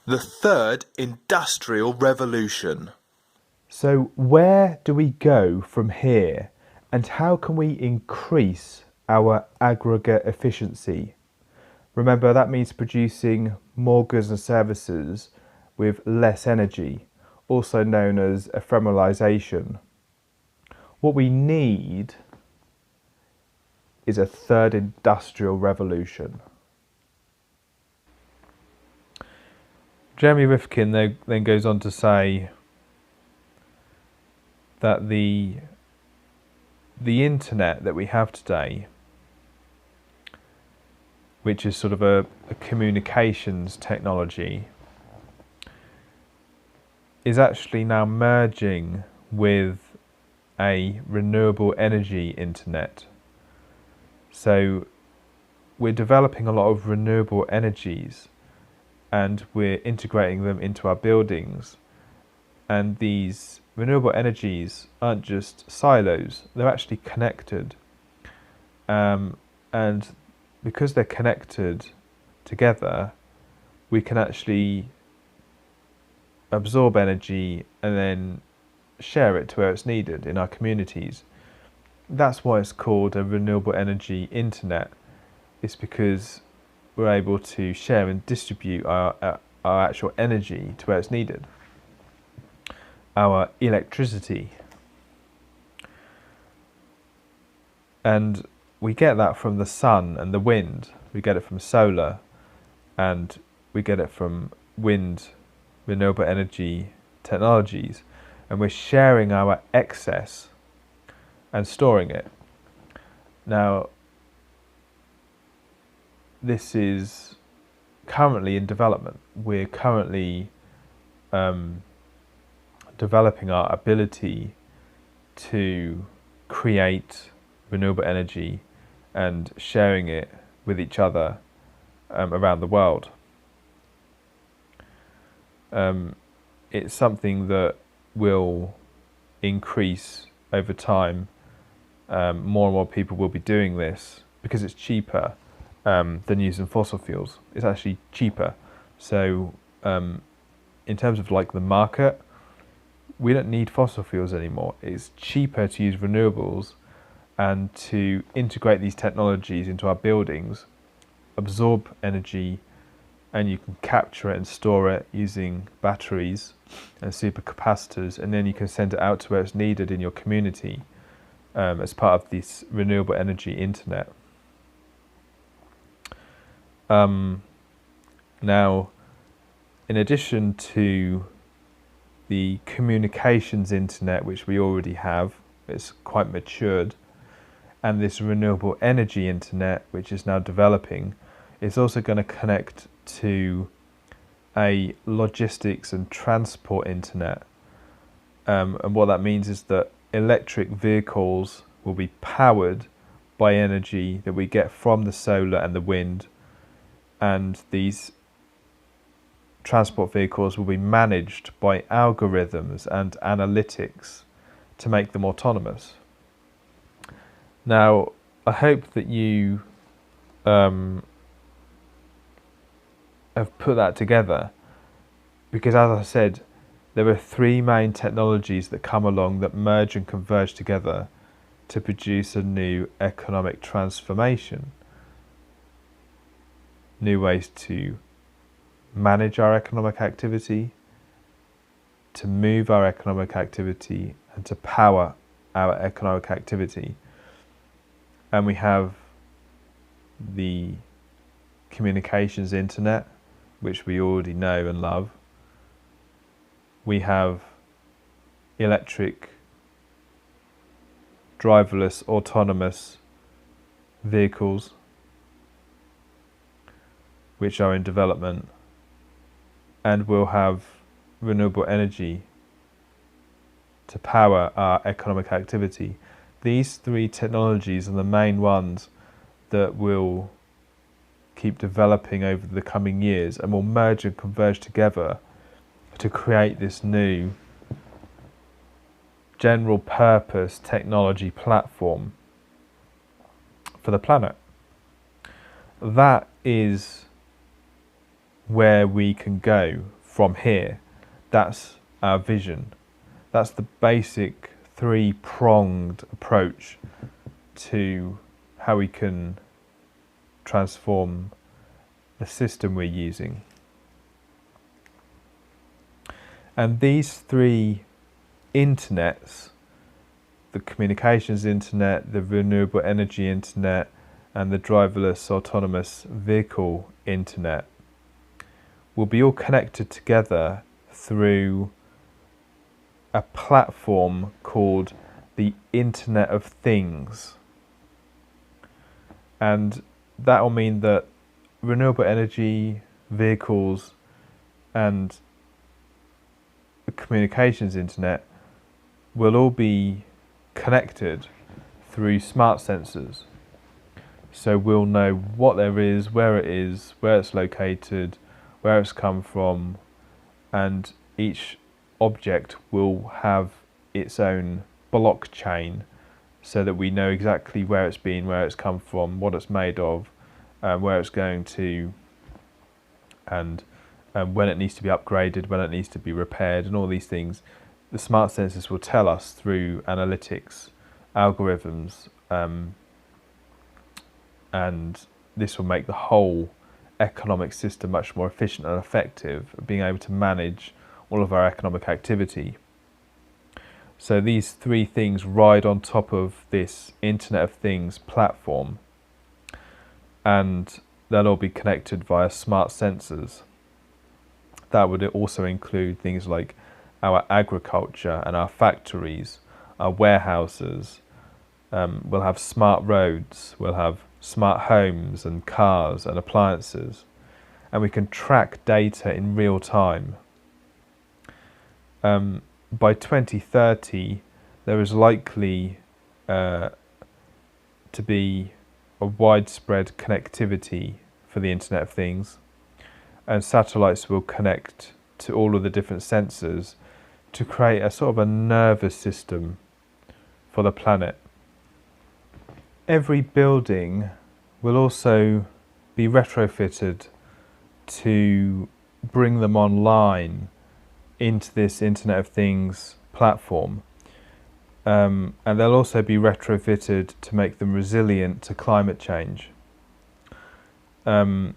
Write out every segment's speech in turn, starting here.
The third industrial revolution. So where do we go from here, and how can we increase our aggregate efficiency? Remember, that means producing more goods and services with less energy, also known as ephemeralization. What we need is a third industrial revolution. Jeremy Rifkin then goes on to say that the internet that we have today, which is sort of a communications technology, is actually now merging with a renewable energy internet. So we're developing a lot of renewable energies and we're integrating them into our buildings. And these renewable energies aren't just silos, they're actually connected. And because they're connected together, we can actually absorb energy and then share it to where it's needed in our communities. That's why it's called a renewable energy internet. It's because we're able to share and distribute our actual energy to where it's needed. Our electricity. And we get that from the sun and the wind. We get it from solar, and we get it from wind, renewable energy technologies, and we're sharing our excess and storing it. Now, this is currently in development. We're currently developing our ability to create renewable energy and sharing it with each other around the world. It's something that will increase over time. More and more people will be doing this because it's cheaper than using fossil fuels. It's actually cheaper. So in terms of like the market, we don't need fossil fuels anymore. It's cheaper to use renewables and to integrate these technologies into our buildings, absorb energy, and you can capture it and store it using batteries and supercapacitors, and then you can send it out to where it's needed in your community as part of this renewable energy internet. Now, in addition to the communications internet, which we already have, it's quite matured, and this renewable energy internet, which is now developing, is also going to connect to a logistics and transport internet. And what that means is that electric vehicles will be powered by energy that we get from the solar and the wind, and these transport vehicles will be managed by algorithms and analytics to make them autonomous. Now, I hope that you have put that together, because as I said, there are three main technologies that come along that merge and converge together to produce a new economic transformation. New ways to manage our economic activity, to move our economic activity, and to power our economic activity. And we have the communications internet, which we already know and love. We have electric, driverless, autonomous vehicles, which are in development. And we'll have renewable energy to power our economic activity. These three technologies are the main ones that will keep developing over the coming years and will merge and converge together to create this new general purpose technology platform for the planet. That is where we can go from here. That's our vision. That's the basic three-pronged approach to how we can transform the system we're using. And these three internets, the communications internet, the renewable energy internet, and the driverless autonomous vehicle internet, will be all connected together through a platform called the Internet of Things. And that will mean that renewable energy, vehicles, and the communications internet will all be connected through smart sensors. So we'll know what there is, where it's located, where it's come from, and each object will have its own blockchain so that we know exactly where it's been, where it's come from, what it's made of, where it's going to, and when it needs to be upgraded, when it needs to be repaired, and all these things. The smart sensors will tell us through analytics, algorithms, and this will make the whole economic system much more efficient and effective at being able to manage all of our economic activity. So these three things ride on top of this Internet of Things platform, and they'll all be connected via smart sensors. That would also include things like our agriculture and our factories, our warehouses. We'll have smart roads, we'll have smart homes and cars and appliances, and we can track data in real time. By 2030, there is likely to be a widespread connectivity for the Internet of Things, and satellites will connect to all of the different sensors to create a sort of a nervous system for the planet. Every building will also be retrofitted to bring them online into this Internet of Things platform, and they'll also be retrofitted to make them resilient to climate change. And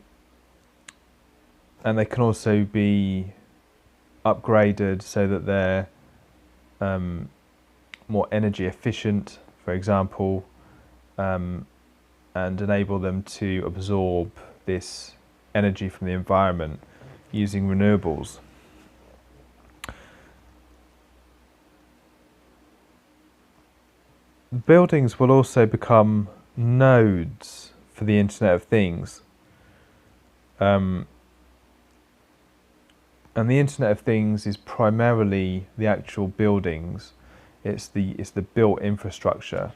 they can also be upgraded so that they're more energy efficient, for example, and enable them to absorb this energy from the environment using renewables. Buildings will also become nodes for the Internet of Things. And the Internet of Things is primarily the actual buildings. It's the built infrastructure,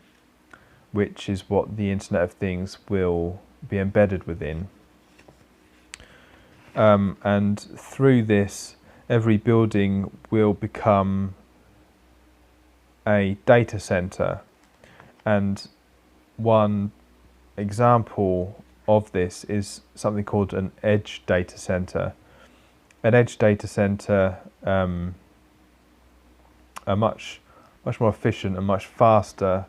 which is what the Internet of Things will be embedded within. And through this, every building will become a data center. And one example of this is something called an edge data center. An edge data center are much more efficient and much faster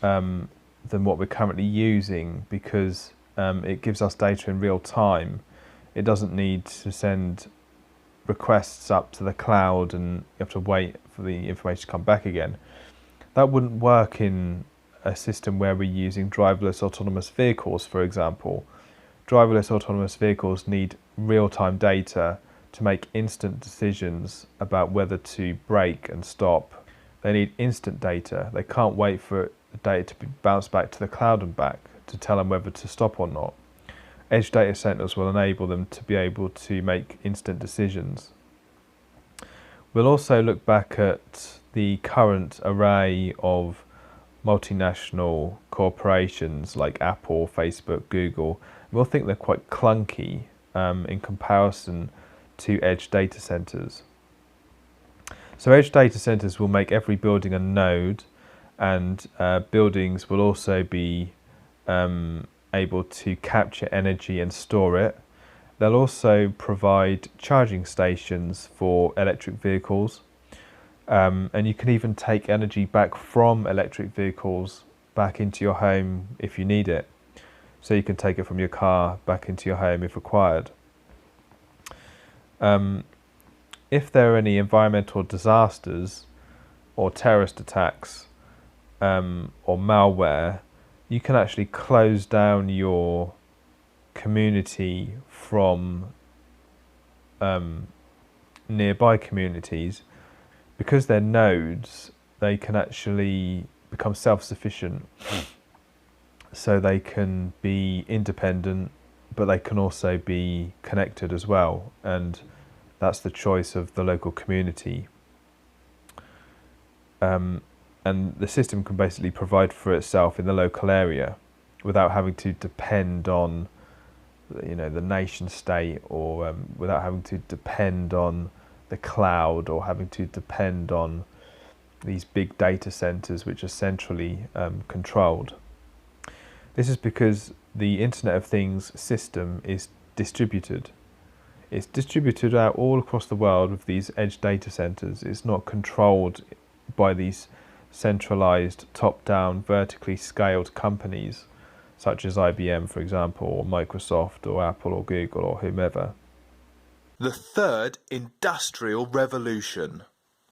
than what we're currently using, because it gives us data in real time. It doesn't need to send requests up to the cloud and you have to wait for the information to come back again. That wouldn't work in a system where we're using driverless autonomous vehicles, for example. Driverless autonomous vehicles need real-time data to make instant decisions about whether to brake and stop. They need instant data. They can't wait for the data to be bounced back to the cloud and back to tell them whether to stop or not. Edge data centers will enable them to be able to make instant decisions. We'll also look back at the current array of multinational corporations like Apple, Facebook, Google. We'll think they're quite clunky in comparison to edge data centers. So edge data centers will make every building a node, and buildings will also be able to capture energy and store it, They'll also provide charging stations for electric vehicles, and you can even take energy back from electric vehicles back into your home if you need it. So you can take it from your car back into your home if required. If there are any environmental disasters or terrorist attacks or malware, you can actually close down your community from nearby communities. Because they're nodes, they can actually become self-sufficient. So they can be independent, but they can also be connected as well. And that's the choice of the local community. And the system can basically provide for itself in the local area without having to depend on, the nation state, or without having to depend on the cloud, or having to depend on these big data centers which are centrally controlled. This is because the Internet of Things system is distributed. It's distributed out all across the world with these edge data centers. It's not controlled by these centralized, top-down, vertically scaled companies such as IBM, for example, or Microsoft, or Apple, or Google, or whomever. The third industrial revolution.